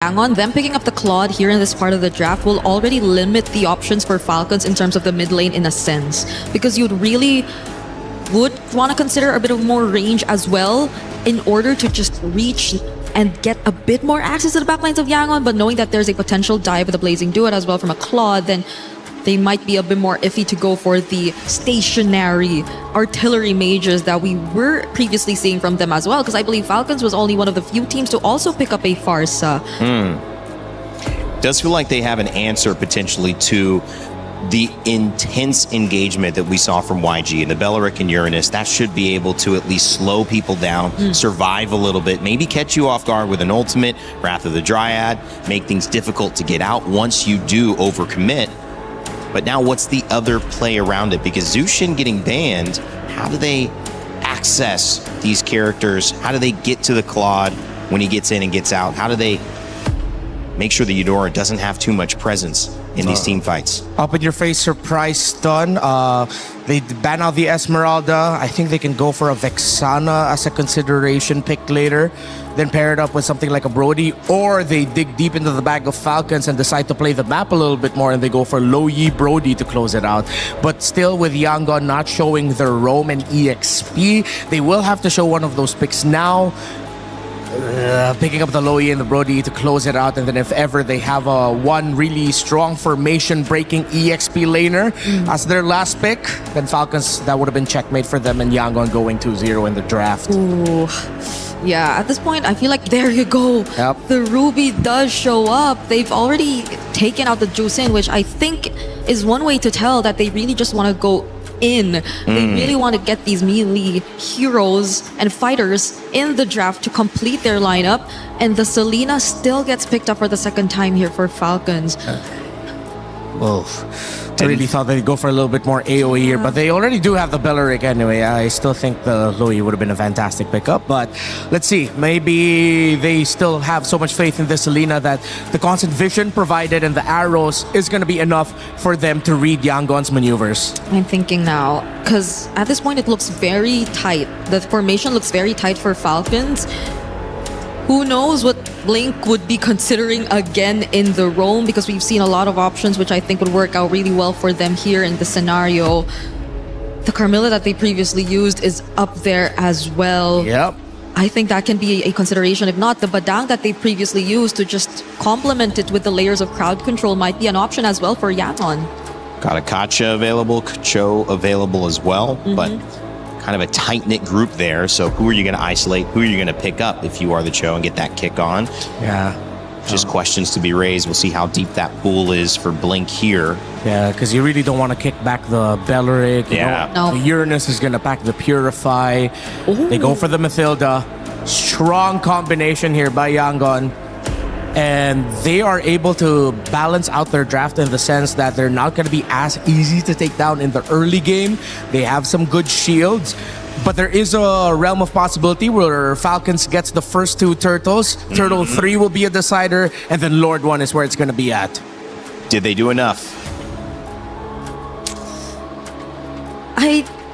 Yangon, them picking up the Claude here in this part of the draft will already limit the options for Falcons in terms of the mid lane in a sense. Because you'd really would want to consider a bit of more range as well in order to just reach and get a bit more access to the backlines of Yangon, but knowing that there's a potential dive with the Blazing Duet as well from a Claude, then they might be a bit more iffy to go for the stationary artillery mages that we were previously seeing from them as well, because I believe Falcons was only one of the few teams to also pick up a Farsa. Does feel like they have an answer potentially to the intense engagement that we saw from YG and the Beleric and Uranus. That should be able to at least slow people down, survive a little bit, maybe catch you off guard with an ultimate, Wrath of the Dryad, make things difficult to get out once you do overcommit. But now what's the other play around it? Because Zushin getting banned, how do they access these characters? How do they get to the Claude when he gets in and gets out? How do they make sure the Eudora doesn't have too much presence in these team fights? Up in your face surprise stun. They ban out the Esmeralda. I think they can go for a Vexana as a consideration pick later, then pair it up with something like a Brody, or they dig deep into the bag of Falcons and decide to play the map a little bit more and they go for Low Yi Brody to close it out. But still, with Yangon not showing their Roam and EXP, they will have to show one of those picks now. Picking up the Low Yi and the Brody to close it out, and then if ever they have one really strong formation breaking EXP laner as their last pick, then Falcons, that would have been checkmate for them, and Yangon going 2-0 in the draft. Ooh. Yeah, at this point, I feel like there you go. Yep. The Ruby does show up. They've already taken out the Juicin, which I think is one way to tell that they really just want to go in. They really want to get these melee heroes and fighters in the draft to complete their lineup. And the Selena still gets picked up for the second time here for Falcons. I really thought they'd go for a little bit more AoE here, but they already do have the Beleric anyway. I still think the Low Yi would have been a fantastic pickup, but let's see. Maybe they still have so much faith in this Selena that the constant vision provided and the arrows is going to be enough for them to read Yangon's maneuvers. I'm thinking now, because at this point it looks very tight. The formation looks very tight for Falcons. Who knows what Blink would be considering again in the Roam, because we've seen a lot of options which I think would work out really well for them here in the scenario. The Carmilla that they previously used is up there as well. Yep. I think that can be a consideration. If not, the Badang that they previously used to just complement it with the layers of crowd control might be an option as well for Yangon. Got a Kacha available, Cho available as well, but kind of a tight-knit group there. So who are you going to isolate? Who are you going to pick up if you are the Cho and get that kick on? Yeah. Just questions to be raised. We'll see how deep that pool is for Blink here. Yeah, because you really don't want to kick back the Beleric. No. The Uranus is going to pack the Purify. They go for the Mathilda. Strong combination here by Yangon. And they are able to balance out their draft in the sense that they're not going to be as easy to take down in the early game. They have some good shields, but there is a realm of possibility where Falcons gets the first two turtles. Turtle 3 will be a decider, and then Lord 1 is where it's going to be at. Did they do enough?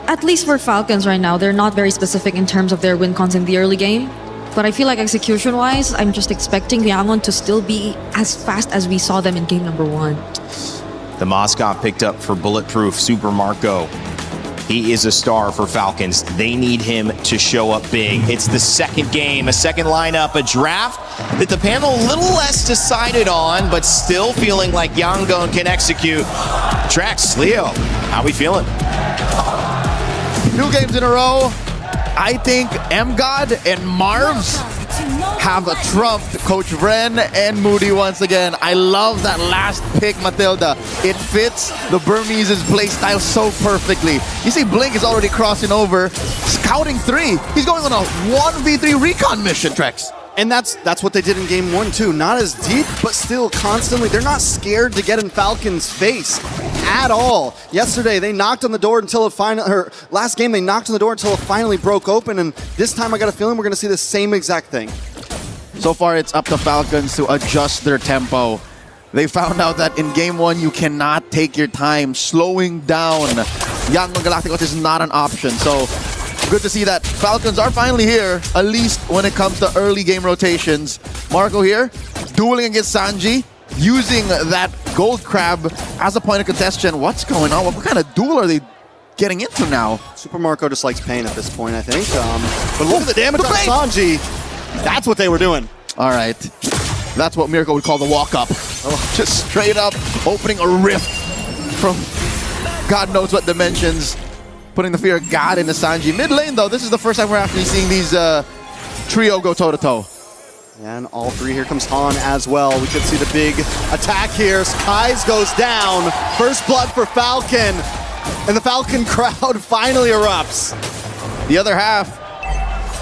At least for Falcons right now, they're not very specific in terms of their win cons in the early game. But I feel like execution-wise, I'm just expecting Yangon to still be as fast as we saw them in game number 1. The Moscow picked up for Bulletproof, Super Marco. He is a star for Falcons. They need him to show up big. It's the second game, a second lineup, a draft that the panel a little less decided on, but still feeling like Yangon can execute. Trax, Leo, how we feeling? 2 games in a row. I think MGod and Marvs have trumped Coach Vren and Moody once again. I love that last pick, Matilda. It fits the Burmese playstyle so perfectly. You see Blink is already crossing over. Scouting 3. He's going on a 1v3 recon mission, Trex. And that's what they did in game 1 too. Not as deep, but still constantly. They're not scared to get in Falcons' face at all. Yesterday they knocked on the door until it finally, or last game they knocked on the door until it finally broke open. And this time I got a feeling we're gonna see the same exact thing. So far it's up to Falcons to adjust their tempo. They found out that in game 1 you cannot take your time. Slowing down Yangon Galacticos is not an option. So good to see that Falcons are finally here, at least when it comes to early game rotations. Marco here, dueling against Sanji, using that gold crab as a point of contention. What's going on? What kind of duel are they getting into now? Super Marco just likes pain at this point, I think. But look at the damage on Sanji. That's what they were doing. All right. That's what Mirko would call the walk-up. Just straight up opening a rift from God knows what dimensions, putting the fear of God into Sanji. Mid lane, though, this is the first time we're actually seeing these trio go toe-to-toe. And all three. Here comes Han as well. We could see the big attack here. Kai's goes down. First blood for Falcon. And the Falcon crowd finally erupts. The other half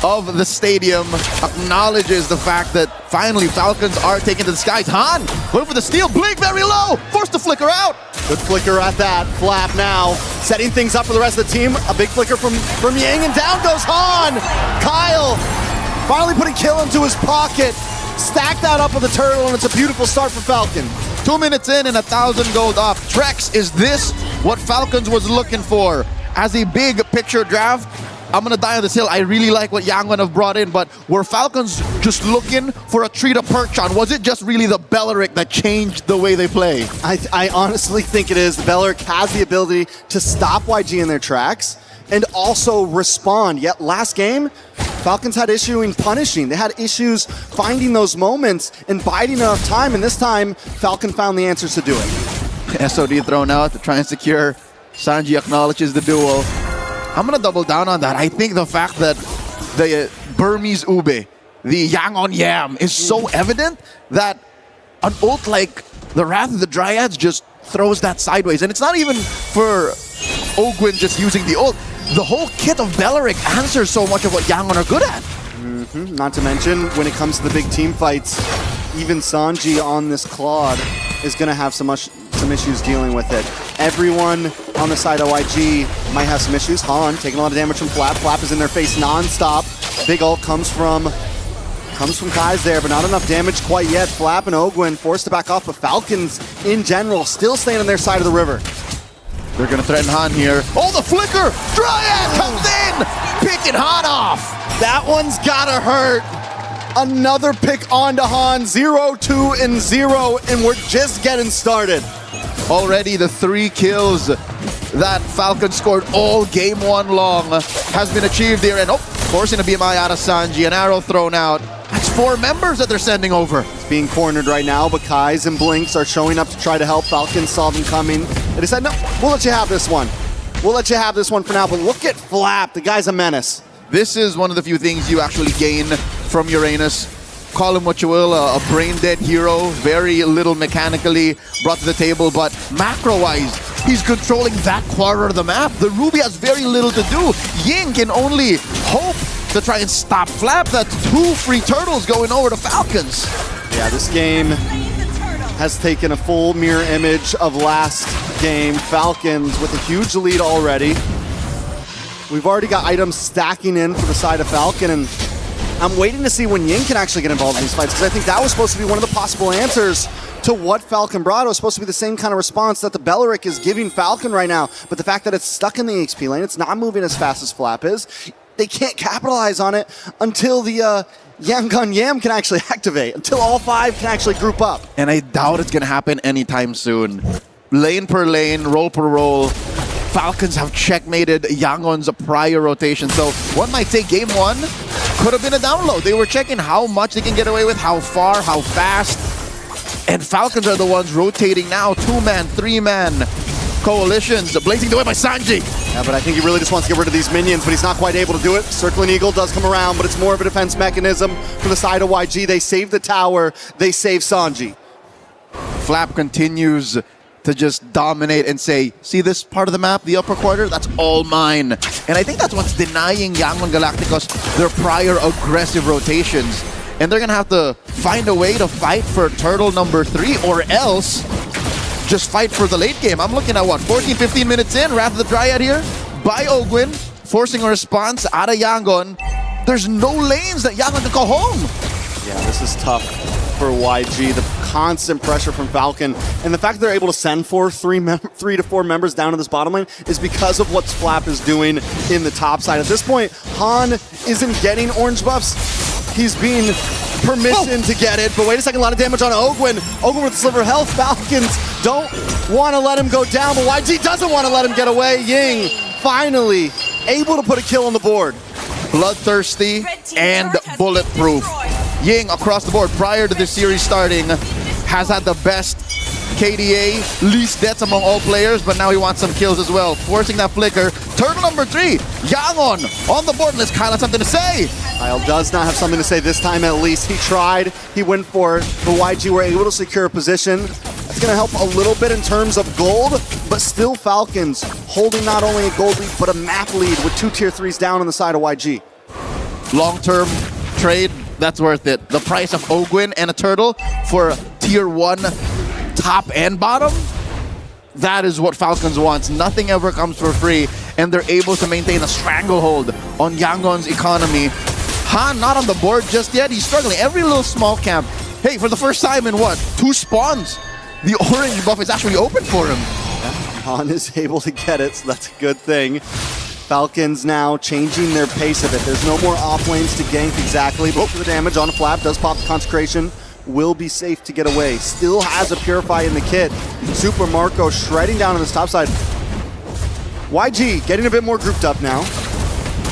of the stadium acknowledges the fact that finally Falcons are taken to the skies. Han going for the steal. Blink very low. Forced to flicker out. Good flicker at that. Flap now. Setting things up for the rest of the team. A big flicker from Yang, and down goes Han. Kyle finally putting kill into his pocket. Stack that up with the turtle, and it's a beautiful start for Falcon. 2 minutes in and 1,000 gold up. Trex, is this what Falcons was looking for? As a big picture draft, I'm gonna die on this hill. I really like what Yangon have brought in, but were Falcons just looking for a tree to perch on? Was it just really the Belleric that changed the way they play? I honestly think it is. The Belleric has the ability to stop YG in their tracks and also respond. Yet last game, Falcons had issue in punishing. They had issues finding those moments and biding enough time, and this time, Falcon found the answers to do it. SOD thrown out to try and secure. Sanji acknowledges the duel. I'm going to double down on that. I think the fact that the Burmese Ube, the Yangon Yam, is so evident that an ult like the Wrath of the Dryads just throws that sideways. And it's not even for Ogwin just using the ult. The whole kit of Belleric answers so much of what Yangon are good at. Not to mention, when it comes to the big team fights, even Sanji on this Claude is going to have some issues dealing with it. Everyone on the side of YG might have some issues. Han taking a lot of damage from Flap. Flap is in their face non-stop. Big ult comes from Kai's there, but not enough damage quite yet. Flap and Ogwin forced to back off, but Falcons in general still staying on their side of the river. They're going to threaten Han here. Oh, the flicker! Dryad comes in! Picking Han off! That one's gotta hurt. Another pick onto Han. 0-2 and 0, and we're just getting started. Already the 3 kills that Falcon scored all game 1 long has been achieved here. And forcing a BMI out of Sanji, an arrow thrown out. That's 4 members that they're sending over. It's being cornered right now, but Kais and Blinks are showing up to try to help. Falcons saw them coming. And they said, no, we'll let you have this one. We'll let you have this one for now, but look at Flap. The guy's a menace. This is one of the few things you actually gain from Uranus. Call him what you will, a brain-dead hero, very little mechanically brought to the table, but macro-wise, he's controlling that quarter of the map. The Ruby has very little to do. Ying can only hope to try and stop Flap. That's 2 free turtles going over to Falcons. Yeah, this game has taken a full mirror image of last game. Falcons with a huge lead already. We've already got items stacking in for the side of Falcon, and I'm waiting to see when Ying can actually get involved in these fights, because I think that was supposed to be one of the possible answers to what Falcon brought. It was supposed to be the same kind of response that the Belleric is giving Falcon right now, but the fact that it's stuck in the XP lane, it's not moving as fast as Flap is, they can't capitalize on it until the Yangon Yam can actually activate, until all 5 can actually group up. And I doubt it's going to happen anytime soon. Lane per lane, roll per roll. Falcons have checkmated Yangon's prior rotation. So one might say game 1 could have been a download. They were checking how much they can get away with, how far, how fast. And Falcons are the ones rotating now. 2-man, 3-man coalitions. Blazing away by Sanji. Yeah, but I think he really just wants to get rid of these minions, but he's not quite able to do it. Circling Eagle does come around, but it's more of a defense mechanism for the side of YG. They save the tower. They save Sanji. Flap continues to just dominate and say, see this part of the map, the upper quarter, that's all mine. And I think that's what's denying Yangon Galacticos their prior aggressive rotations. And they're gonna have to find a way to fight for turtle number 3, or else just fight for the late game. I'm looking at what, 14, 15 minutes in, Wrath of the Dryad here by Ogwin, forcing a response out of Yangon. There's no lanes that Yangon can call home. Yeah, this is tough for YG. The constant pressure from Falcon, and the fact that they're able to send 3 to 4 members down to this bottom lane is because of what Flap is doing in the top side. At this point, Han isn't getting orange buffs. He's being permission to get it, but wait a second, a lot of damage on Ogwin. Ogwin with sliver health. Falcons don't want to let him go down, but YG doesn't want to let him get away. Ying finally able to put a kill on the board. Bloodthirsty and bulletproof. Ying across the board prior to this series starting has had the best KDA, least deaths among all players, but now he wants some kills as well, forcing that flicker. Turtle number 3, Yangon on the board. Unless Kyle has something to say. Kyle does not have something to say this time at least. He tried, he went for it, but YG were able to secure a position. That's going to help a little bit in terms of gold, but still Falcons holding not only a gold lead, but a map lead with 2 tier 3s down on the side of YG. Long-term trade, that's worth it. The price of Ogwin and a turtle for tier 1 top and bottom, that is what Falcons wants. Nothing ever comes for free, and they're able to maintain a stranglehold on Yangon's economy. Han not on the board just yet. He's struggling. Every little small camp. Hey, for the first time in what? 2 spawns. The orange buff is actually open for him. Han is able to get it, so that's a good thing. Falcons now changing their pace of it. There's no more off lanes to gank exactly, but for the damage on Flap does pop the Consecration. Will be safe to get away. Still has a Purify in the kit. Super Marco shredding down on this top side. YG getting a bit more grouped up now.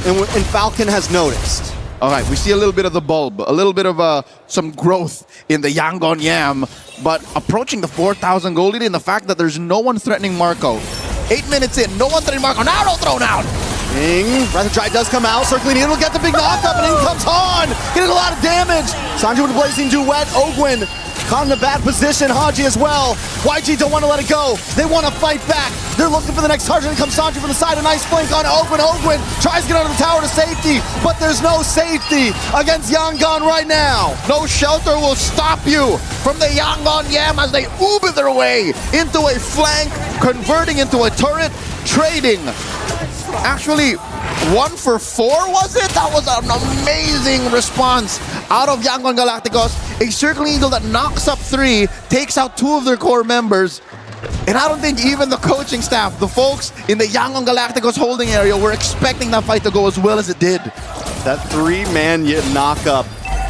And Falcon has noticed. All right, we see a little bit of the bulb, a little bit of some growth in the Yangon Yam, but approaching the 4,000 gold lead, and the fact that there's no one threatening Marco. 8 minutes in, no one threatening Marco. Now thrown out. Breath of Dry does come out, circling in, will get the big knock-up, and in comes Han, getting a lot of damage. Sanji with a Blazing Duet, Ogwin caught in a bad position, Haji as well. YG don't want to let it go, they want to fight back. They're looking for the next target, and comes Sanji from the side, a nice flank on Ogwin. Ogwin tries to get under the tower to safety, but there's no safety against Yangon right now. No shelter will stop you from the Yangon Yam as they Uber their way into a flank, converting into a turret, trading. Actually, 1 for 4 was it? That was an amazing response out of Yangon Galacticos. A Circling Eagle that knocks up 3, takes out 2 of their core members. And I don't think even the coaching staff, the folks in the Yangon Galacticos holding area, were expecting that fight to go as well as it did. That 3-man knock-up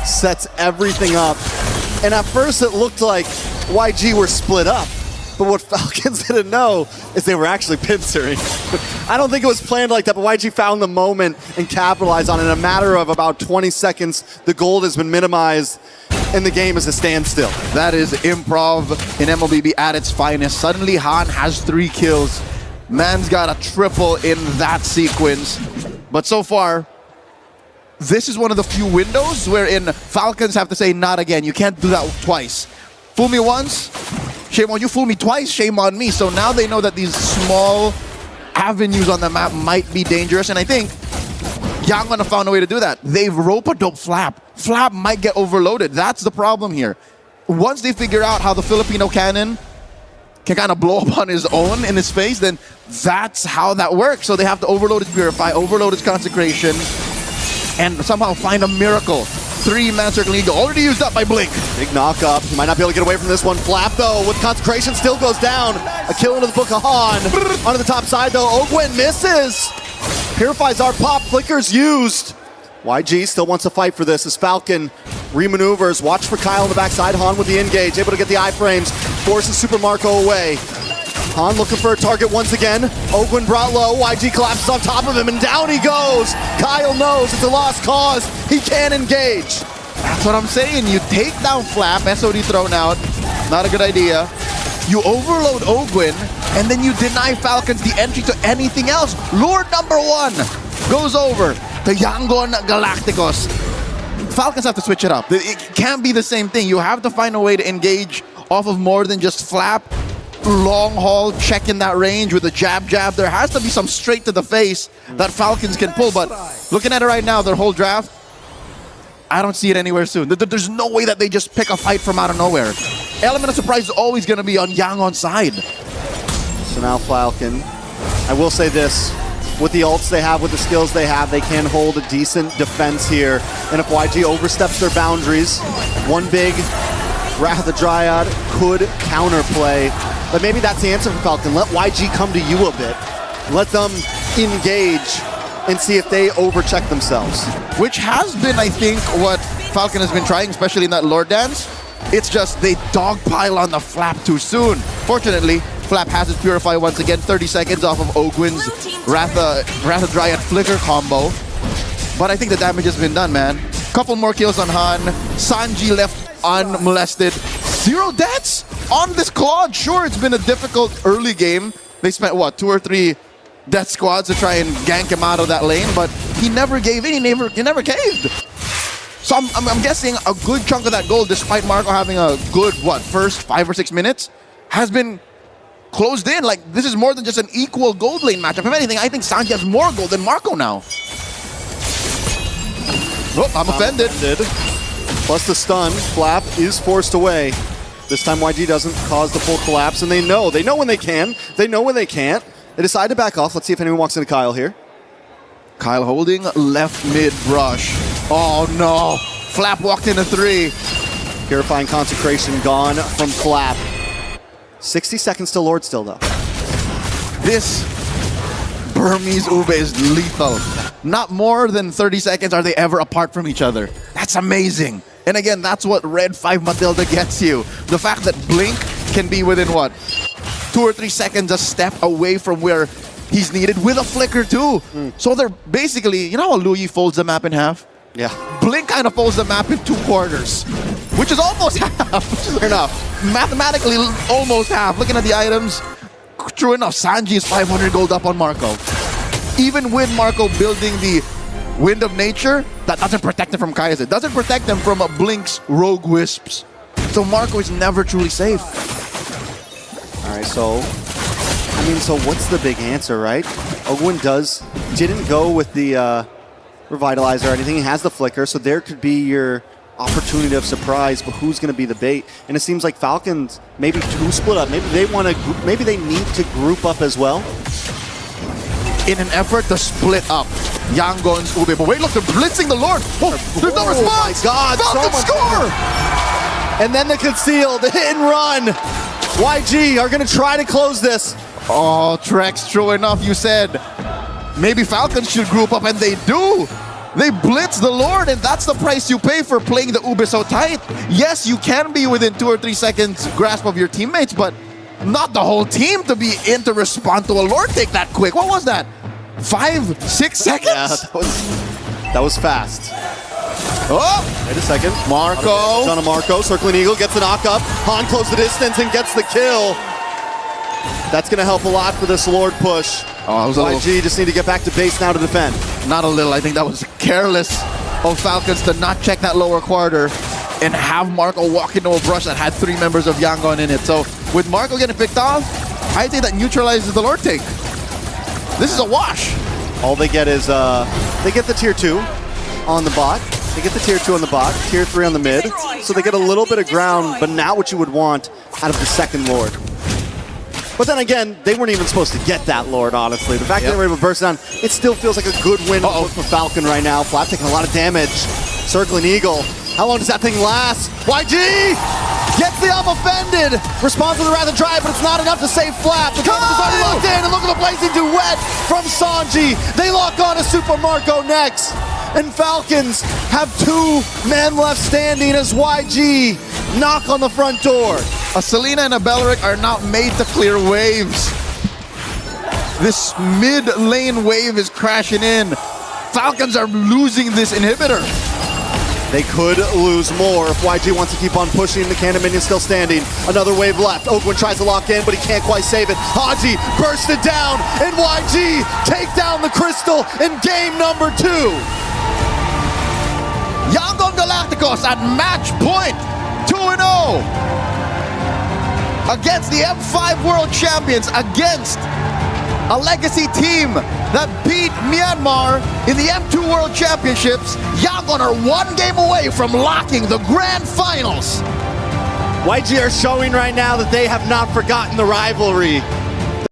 sets everything up. And at first it looked like YG were split up. But what Falcons didn't know is they were actually pincering. I don't think it was planned like that, but YG found the moment and capitalized on it. In a matter of about 20 seconds, the gold has been minimized, and the game is a standstill. That is improv in MLBB at its finest. Suddenly, Han has 3 kills. Man's got a triple in that sequence. But so far, this is one of the few windows wherein Falcons have to say, not again. You can't do that twice. Fool me once, shame on you. Fool me twice, shame on me. So now they know that these small avenues on the map might be dangerous, and I think Yangon have found a way to do that. They've rope-a-dope Flap. Flap might get overloaded. That's the problem here. Once they figure out how the Filipino cannon can kind of blow up on his own in his face, then that's how that works. So they have to overload his Purify, overload his Consecration, and somehow find a miracle. 3-man Circling Eagle already used up by Blink. Big knock-up. He might not be able to get away from this one. Flap, though, with Consecration, still goes down. A kill into the Book of Han. Onto the top side, though. Ogwin misses. Purifies our pop. Flicker's used. YG still wants to fight for this as Falcon remaneuvers. Watch for Kyle on the backside. Han with the engage. Able to get the iframes. Forces Super Marco away. Han looking for a target once again. Ogwin brought low. YG collapses on top of him, and down he goes. Kyle knows it's a lost cause. He can't engage. That's what I'm saying. You take down Flap, SOD thrown out. Not a good idea. You overload Ogwin, and then you deny Falcons the entry to anything else. Lord number 1 goes over to Yangon Galacticos. Falcons have to switch it up. It can't be the same thing. You have to find a way to engage off of more than just Flap. Long haul, checking that range with a jab. There has to be some straight to the face that Falcons can pull, but looking at it right now, their whole draft, I don't see it anywhere soon. There's no way that they just pick a fight from out of nowhere. Element of surprise is always going to be on Yangon's side. So now Falcon, I will say this, with the ults they have, with the skills they have, they can hold a decent defense here. And if YG oversteps their boundaries, one big Wrath of the Dryad could counterplay. But maybe that's the answer for Falcon. Let YG come to you a bit. Let them engage and see if they overcheck themselves. Which has been, I think, what Falcon has been trying, especially in that Lord Dance. It's just they dogpile on the Flap too soon. Fortunately, Flap has his Purify once again, 30 seconds off of Ogwin's Ratha Dryad Flicker combo. But I think the damage has been done, man. Couple more kills on Han. Sanji left unmolested. 0 deaths on this Claude. Sure, it's been a difficult early game. They spent, what, 2 or 3 death squads to try and gank him out of that lane, but he never gave in. He never caved. So I'm guessing a good chunk of that gold, despite Marco having a good, what, first 5 or 6 minutes, has been closed in. Like, this is more than just an equal gold lane matchup. If anything, I think Sanji has more gold than Marco now. Oh, I'm offended. Plus the stun, Flap is forced away. This time YG doesn't cause the full collapse, and they know when they can, they know when they can't. They decide to back off. Let's see if anyone walks into Kyle here. Kyle holding left mid brush. Oh no, Flap walked into 3. Purifying Consecration gone from Flap. 60 seconds to Lord still though. This Burmese Ube is lethal. Not more than 30 seconds are they ever apart from each other. That's amazing. And again, that's what Red 5 Matilda gets you. The fact that Blink can be within what? 2 or 3 seconds a step away from where he's needed with a flicker too. So they're basically, you know how Louis folds the map in half? Yeah. Blink kind of folds the map in 2 quarters, which is almost half. Fair enough. Mathematically, almost half. Looking at the items, true enough, Sanji is 500 gold up on Marco. Even with Marco building the Wind of Nature, that doesn't protect him from Kaiser. It doesn't protect him from Blink's Rogue Wisps. So Marco is never truly safe. All right, so what's the big answer, right? Ogwin didn't go with the Revitalizer or anything. He has the Flicker, so there could be your opportunity of surprise, but who's going to be the bait? And it seems like Falcons maybe 2 split up. Maybe they need to group up as well. In an effort to split up Yangon's Ube. But wait, look, they're blitzing the Lord. Oh, there's no response. My God, Falcons score! And then the conceal, the hit and run. YG are going to try to close this. Oh, Trex, true enough, you said maybe Falcons should group up, and they do. They blitz the Lord, and that's the price you pay for playing the Ube so tight. Yes, you can be within 2 or 3 seconds grasp of your teammates, but not the whole team to be in to respond to a Lord take that quick. What was that? 5, 6 seconds? Yeah, that was fast. Oh! Wait a second. Marco. Son of Marco. Circling Eagle gets the knock up. Han closes the distance and gets the kill. That's going to help a lot for this Lord push. Oh, YG just need to get back to base now to defend. Not a little. I think that was careless of Falcons to not check that lower quarter and have Marco walk into a brush that had 3 members of Yangon in it. So with Marco getting picked off, I think that neutralizes the Lord take. This is a wash. All they get is, they get the tier 2 on the bot. They get the tier 2 on the bot, tier 3 on the mid. So they get a little bit of ground, but not what you would want out of the second Lord. But then again, they weren't even supposed to get that Lord, honestly. The fact that they were able to burst down, it still feels like a good win for Falcon right now. Flap taking a lot of damage. Circling Eagle. How long does that thing last? YG gets the offended. Responds with a rather dry, but it's not enough to save Flap. The damage is already locked in, and look at the blazing duet from Sanji. They lock on to Super Marco next. And Falcons have 2 men left standing as YG knock on the front door. A Selena and a Belric are not made to clear waves. This mid lane wave is crashing in. Falcons are losing this inhibitor. They could lose more if YG wants to keep on pushing. The Cannon Minion still standing. Another wave left. Ogwin tries to lock in, but he can't quite save it. Haji bursts it down, and YG take down the Crystal in game number 2. Yangon Galacticos at match point, 2-0. Against the M5 World Champions, against a legacy team that beat Myanmar in the M2 World Championships. Yangon are 1 game away from locking the grand finals. YG are showing right now that they have not forgotten the rivalry.